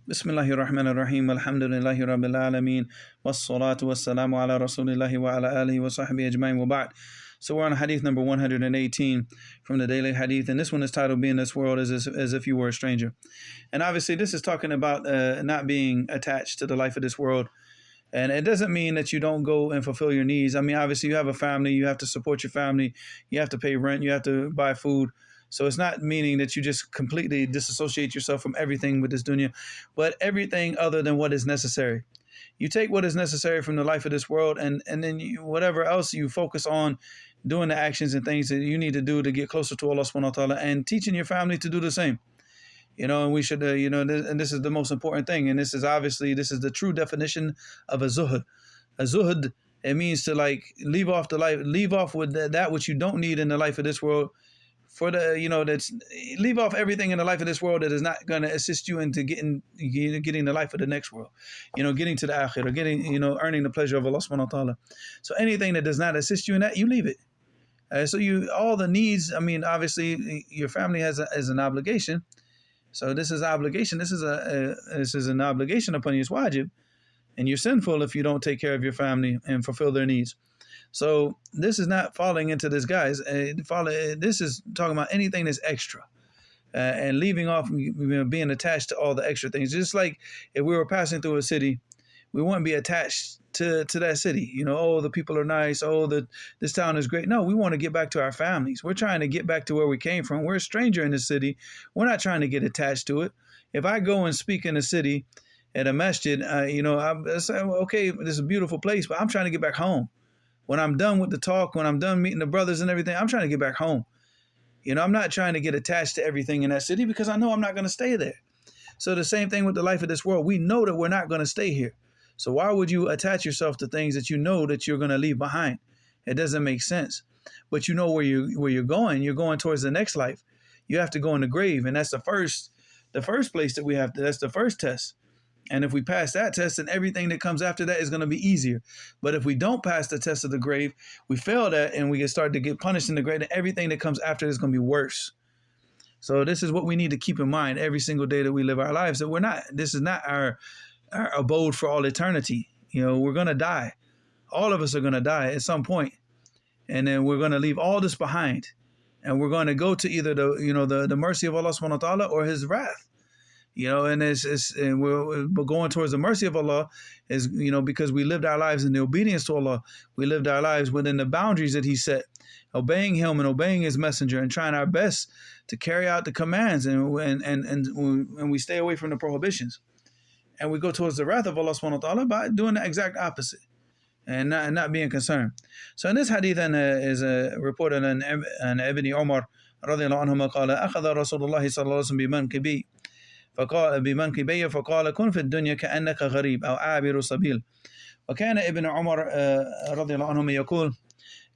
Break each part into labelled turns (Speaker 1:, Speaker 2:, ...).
Speaker 1: بسم الله الرحمن الرحيم الحمد لله رب العالمين والصلاة والسلام على رسول الله وعلى آله وصحبه أجمعين وبعد. So we're on hadith number 118 from the daily hadith, and this one is titled "Be in this world as if you were a stranger." And obviously this is talking about not being attached to the life of this world. And it doesn't mean that you don't go and fulfill your needs. I mean, obviously you have a family, you have to support your family, you have to pay rent, you have to buy food. So it's not meaning that you just completely disassociate yourself from everything with this dunya, but everything other than what is necessary. You take what is necessary from the life of this world, and then whatever else you focus on doing the actions and things that you need to do to get closer to Allah subhanahu wa ta'ala, and teaching your family to do the same. And we should, and this is the most important thing. And this is the true definition of a zuhud. A zuhud, it means to leave off with that which you don't need in the life of this world, leave off everything in the life of this world that is not going to assist you into getting the life of the next world, getting to the akhirah, earning the pleasure of Allah subhanahu wa ta'ala. So anything that does not assist you in that, you leave it. All the needs, I mean, obviously your family has an obligation. So this is obligation. This is an obligation upon you. It's wajib, and you're sinful if you don't take care of your family and fulfill their needs. So this is not falling into this, guys. This is talking about anything that's extra, and leaving off being attached to all the extra things. Just like if we were passing through a city, we wouldn't be attached to that city. Oh, the people are nice. Oh, this town is great. No, we want to get back to our families. We're trying to get back to where we came from. We're a stranger in the city. We're not trying to get attached to it. If I go and speak in a city at a masjid, I say, okay, this is a beautiful place, but I'm trying to get back home. When I'm done with the talk, when I'm done meeting the brothers and everything, I'm trying to get back home. I'm not trying to get attached to everything in that city because I know I'm not going to stay there. So the same thing with the life of this world. We know that we're not going to stay here. So why would you attach yourself to things that you know that you're going to leave behind? It doesn't make sense. But you know where you're going. You're going towards the next life. You have to go in the grave, and that's the first place that we have to. That's the first test. And if we pass that test, then everything that comes after that is going to be easier. But if we don't pass the test of the grave, we fail that, and we get started to get punished in the grave, and everything that comes after is going to be worse. So this is what we need to keep in mind every single day that we live our lives. That this is not our abode for all eternity. We're going to die. All of us are going to die at some point. And then we're going to leave all this behind. And we're going to go to either the mercy of Allah subhanahu wa ta'ala or his wrath. And we're going towards the mercy of Allah is, because we lived our lives in the obedience to Allah. We lived our lives within the boundaries that he set, obeying him and obeying his messenger and trying our best to carry out the commands, and we stay away from the prohibitions. And we go towards the wrath of Allah subhanahu wa ta'ala by doing the exact opposite and not being concerned. So in this hadith is reported an Ibn Umar رضي الله عنهما قال أخذ رسول الله صلى الله عليه وسلم بمنكبي فقال كن في الدنيا كأنك غريب أو عابر سبيل. وكان ابن عمر رضي الله عنهما يقول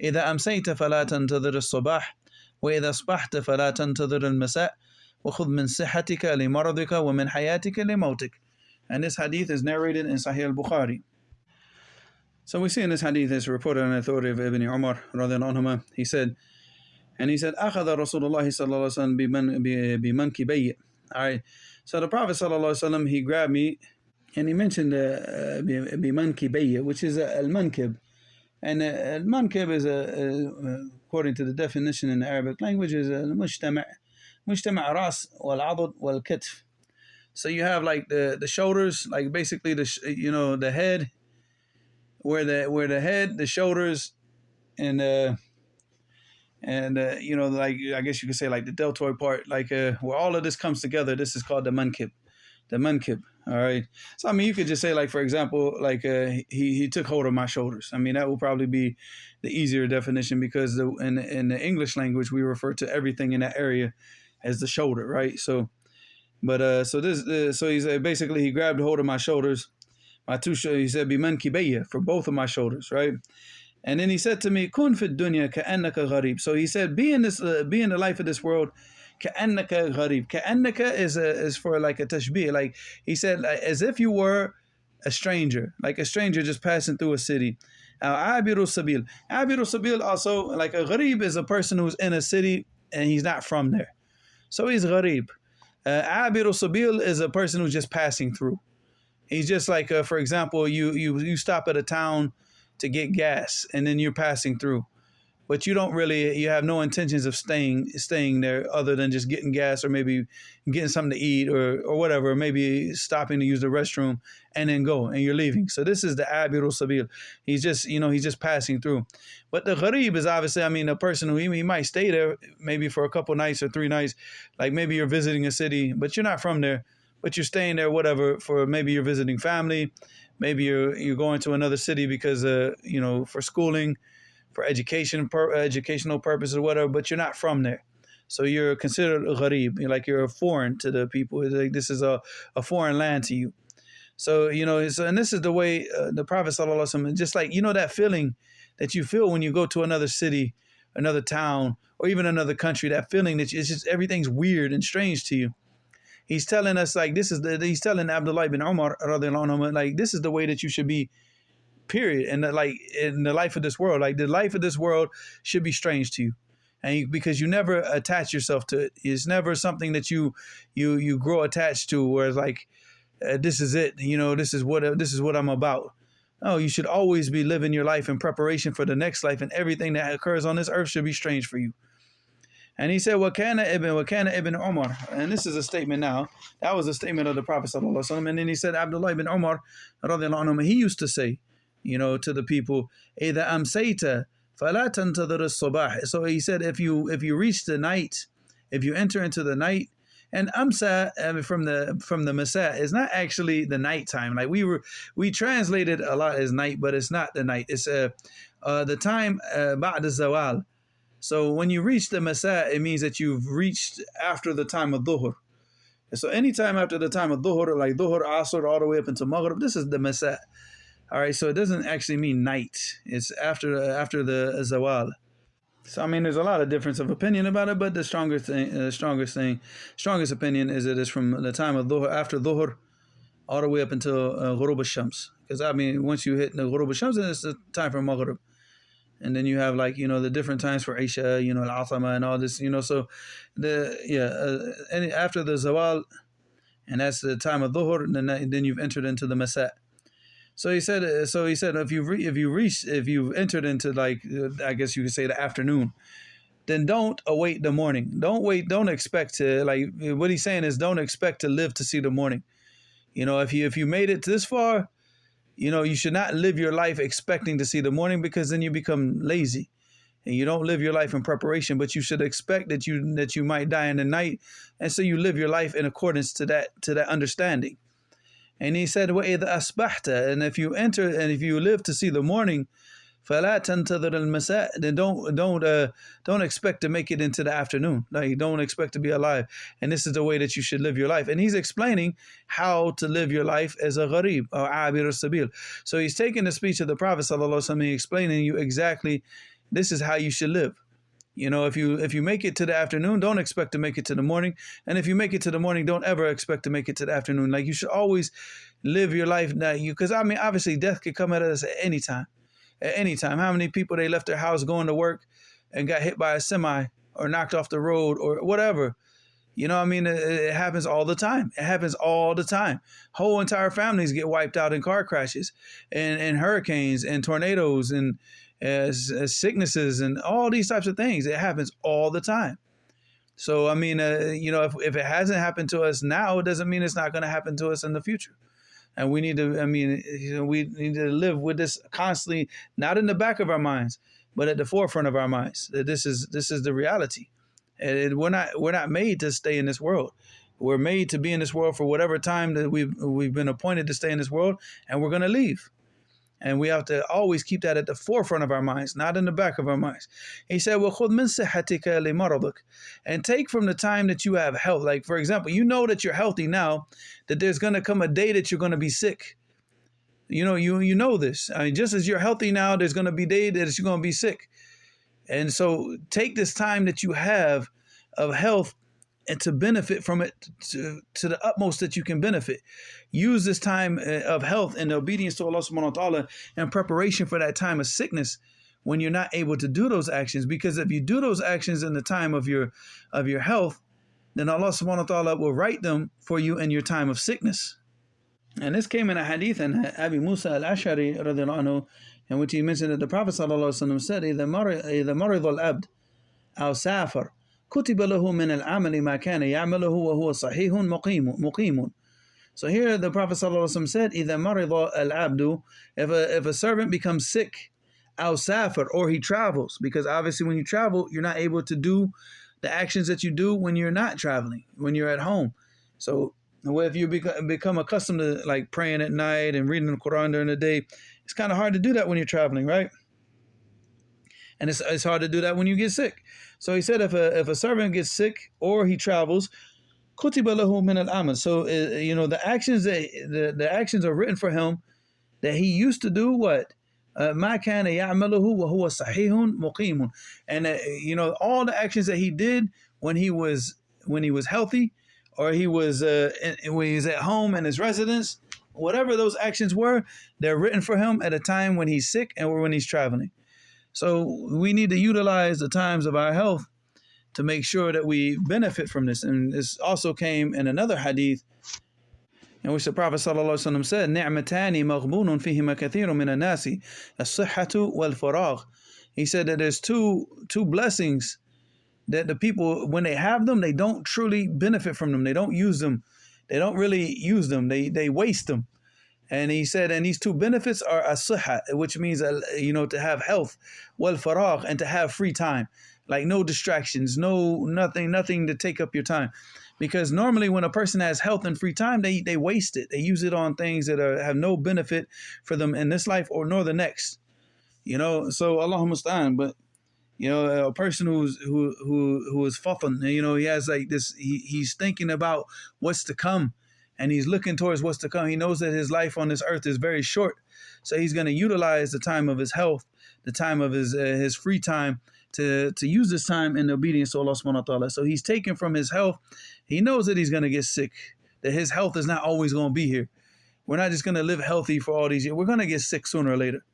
Speaker 1: إذا أمسيت فلا تنتظر الصباح وإذا أصبحت فلا تنتظر المساء وخذ من صحتك لمرضك ومن حياتك لموتك. And this hadith is narrated in Sahih al-Bukhari. So we see in this hadith, is reported on the authority of Ibn Umar radiallahu anhuma. He said, أخذ رسول الله صلى الله عليه وسلم بمنكبي. All right. So the Prophet sallallahu alaihi wasallam, he grabbed me, and he mentioned bimankibay, which is al-mankib. And al-mankib is according to the definition in the Arabic language, is al-mujtama' ras wal-adud wal-kitf. So you have the shoulders, like basically the head, where the head, the shoulders, and I guess you could say the deltoid part, where all of this comes together. This is called the mankib. All right. So I mean, you could just say for example, he took hold of my shoulders. I mean, that will probably be the easier definition, because in the English language we refer to everything in that area as the shoulder, right? So. But so he said basically he grabbed hold of my shoulders, my two shoulders. He said bimankibaya, for both of my shoulders, right? And then he said to me, "Kun fi dunya ka'annaka gharib." So he said, be in the life of this world, ka'annaka gharib. Ka'annaka is for a tashbih. He said, as if you were a stranger, like a stranger just passing through a city. Abiru sabil. Abiru sabil also, a gharib is a person who's in a city and he's not from there. So he's gharib. Abiru Sabil is a person who's just passing through. He's just like, for example, you stop at a town to get gas, and then you're passing through, but you have no intentions of staying there other than just getting gas or maybe getting something to eat or whatever, maybe stopping to use the restroom and then go and you're leaving. So this is the Abirul Sabil. He's just passing through. But the Gharib is obviously, a person who he might stay there maybe for a couple nights or 3 nights, like maybe you're visiting a city, but you're not from there, but you're staying there, whatever, for maybe you're visiting family, maybe you're going to another city because for schooling, for educational purposes or whatever, but you're not from there. So you're considered a gharib, you're foreign to the people. Like this is a foreign land to you. So, and this is the way the Prophet sallallahu alaihi wasallam, just like, that feeling that you feel when you go to another city, another town, or even another country, that feeling that it's just everything's weird and strange to you. He's telling us he's telling Abdullah ibn Umar radiallahu anhu, like, this is the way that you should be, period. And in the life of this world, like the life of this world should be strange to you, and because you never attach yourself to it. It's never something that you grow attached to, where it's like this is it. This is what I'm about. No, you should always be living your life in preparation for the next life, and everything that occurs on this earth should be strange for you. And he said, "Wakana ibn Umar," and this is a statement now. That was a statement of the Prophet sallallahu alaihi wasallam. And then he said, Abdullah ibn Umar radiallahu anhu, he used to say, to the people, إِذَا أَمْسَيْتَ فَلَا تَنْتَظِرِ الصُّبَاحِ. So he said, if you reach the night, if you enter into the night, and amsa from the masa is not actually the nighttime. Like we translated a lot as night, but it's not the night. It's the time ba'd zawal. So when you reach the masa, it means that you've reached after the time of dhuhr. So anytime after the time of dhuhr, like dhuhr, asr, all the way up into maghrib, this is the masa. All right, so it doesn't actually mean night. It's after the zawal. So there's a lot of difference of opinion about it, but the strongest opinion is that it's from the time of dhuhr, after dhuhr, all the way up until ghurub al-shams. Because once you hit the ghurub al-shams, then it's the time for maghrib, and then you have the different times for isha, al-atama and all this, So after the zawal, and that's the time of dhuhr, then you've entered into the masa. So he said, if you've entered into, I guess you could say, the afternoon, then don't await the morning. Don't expect to, what he's saying is, don't expect to live to see the morning. If you made it this far, you should not live your life expecting to see the morning, because then you become lazy and you don't live your life in preparation. But you should expect that you might die in the night, and so you live your life in accordance to that understanding. And he said, وَإِذَا أَصْبَحْتَ, and if you live to see the morning, فَلَا تَنْتَظِرَ الْمَسَاء, then don't expect to make it into the afternoon. Like, don't expect to be alive. And this is the way that you should live your life. And he's explaining how to live your life as a gharib, or abir al-sabil. So he's taking the speech of the Prophet sallallahu alaihi wasallam, explaining you exactly, this is how you should live. If you make it to the afternoon, don't expect to make it to the morning. And if you make it to the morning, don't ever expect to make it to the afternoon. Like, you should always live your life now. Because obviously death could come at us at any time. At any time. How many people, they left their house going to work and got hit by a semi or knocked off the road or whatever. It happens all the time. It happens all the time. Whole entire families get wiped out in car crashes and hurricanes and tornadoes and sicknesses and all these types of things. It happens all the time. So, if it hasn't happened to us now, it doesn't mean it's not going to happen to us in the future. And we need to, we need to live with this constantly, not in the back of our minds, but at the forefront of our minds. That this is the reality. And we're not made to stay in this world. We're made to be in this world for whatever time that we've been appointed to stay in this world, and we're going to leave. And we have to always keep that at the forefront of our minds, not in the back of our minds. He said, وَخُذْ مِنْ صِحَّتِكَ لِمَرَضِكَ, and take from the time that you have health. Like, for example, you know that you're healthy now, that there's going to come a day that you're going to be sick. You know this. Just as you're healthy now, there's going to be a day that you're going to be sick. And so take this time that you have of health and to benefit from it to the utmost that you can benefit. Use this time of health and obedience to Allah subhanahu wa ta'ala in preparation for that time of sickness when you're not able to do those actions. Because if you do those actions in the time of your health, then Allah subhanahu wa ta'ala will write them for you in your time of sickness. And this came in a hadith and Abi Musa al-Ash'ari radiallahu anhu, in which he mentioned that the Prophet sallallahu alaihi wasallam said, إذا مرض العبد أو سافر كتب له من العمل ما كان يعمله وهو صحيح مقيم. So here the Prophet ﷺ said, إِذَا مَرِضَ الْعَبْدُ, if a servant becomes sick, أَوْ سَافَرْ, or he travels, because obviously when you travel, you're not able to do the actions that you do when you're not traveling, when you're at home. So if you become accustomed to like praying at night and reading the Quran during the day, it's kind of hard to do that when you're traveling, right? And it's hard to do that when you get sick. So he said if a servant gets sick or he travels, kutiba lahu min al-amal. So the actions the actions are written for him that he used to do what ma kana ya'maluhu wa huwa sahihun muqimun. And all the actions that he did when he was healthy, or he was when he was at home in his residence, whatever those actions were, they're written for him at a time when he's sick and when he's traveling. So we need to utilize the times of our health to make sure that we benefit from this. And this also came in another hadith in which the Prophet ﷺ said, نِعْمَتَانِ مَغْبُونٌ فِيهِمَا كَثِيرٌ مِنَ النَّاسِ الصِّحَّةُ وَالْفَرَاغُ. He said that there's two blessings that the people, when they have them, they don't truly benefit from them. They don't use them. They don't really use them. They waste them. And he said, and these two benefits are as-sihha, which means, to have health, wal faragh, and to have free time, like no distractions, nothing to take up your time. Because normally when a person has health and free time, they waste it. They use it on things that have no benefit for them in this life or nor the next. So Allahumma musta'an. But a person who is fatan, he has like this, he's thinking about what's to come. And he's looking towards what's to come. He knows that his life on this earth is very short. So he's going to utilize the time of his health, the time of his free time, to use this time in obedience to Allah subhanahu wa ta'ala. So he's taken from his health. He knows that he's going to get sick, that his health is not always going to be here. We're not just going to live healthy for all these years. We're going to get sick sooner or later.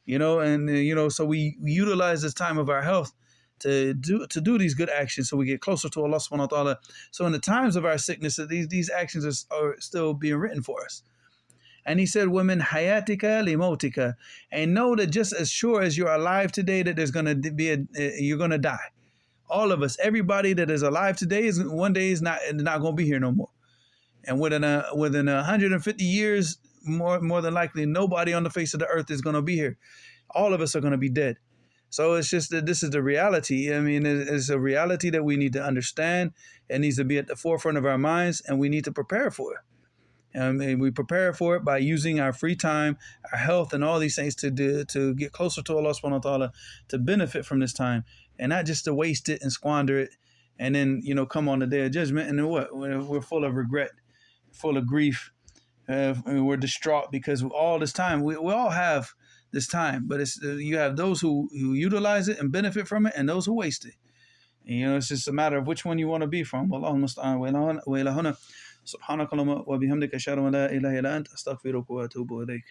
Speaker 1: So we utilize this time of our health to do these good actions, so we get closer to Allah subhanahu wa ta'ala. So in the times of our sickness, these actions are still being written for us. And he said, "Women hayatika limotika," and know that just as sure as you're alive today, that there's gonna be you're gonna die. All of us, everybody that is alive today is one day is not gonna be here no more. And within 150 years, more than likely, nobody on the face of the earth is gonna be here. All of us are gonna be dead. So it's just that this is the reality. I mean, it's a reality that we need to understand. It needs to be at the forefront of our minds, and we need to prepare for it. And we prepare for it by using our free time, our health, and all these things to get closer to Allah subhanahu wa ta'ala, to benefit from this time, and not just to waste it and squander it, and then, come on the day of judgment, and then what? We're full of regret, full of grief, and we're distraught because all this time, we all have this time, but you have those who utilize it and benefit from it, and those who waste it. And, it's just a matter of which one you want to be from. Wallahu musta'an wa ila huna. Subhanakallahumma wa bihamdika ashhadu an la ilaha illa anta astaghfiruka wa atubu ilayk.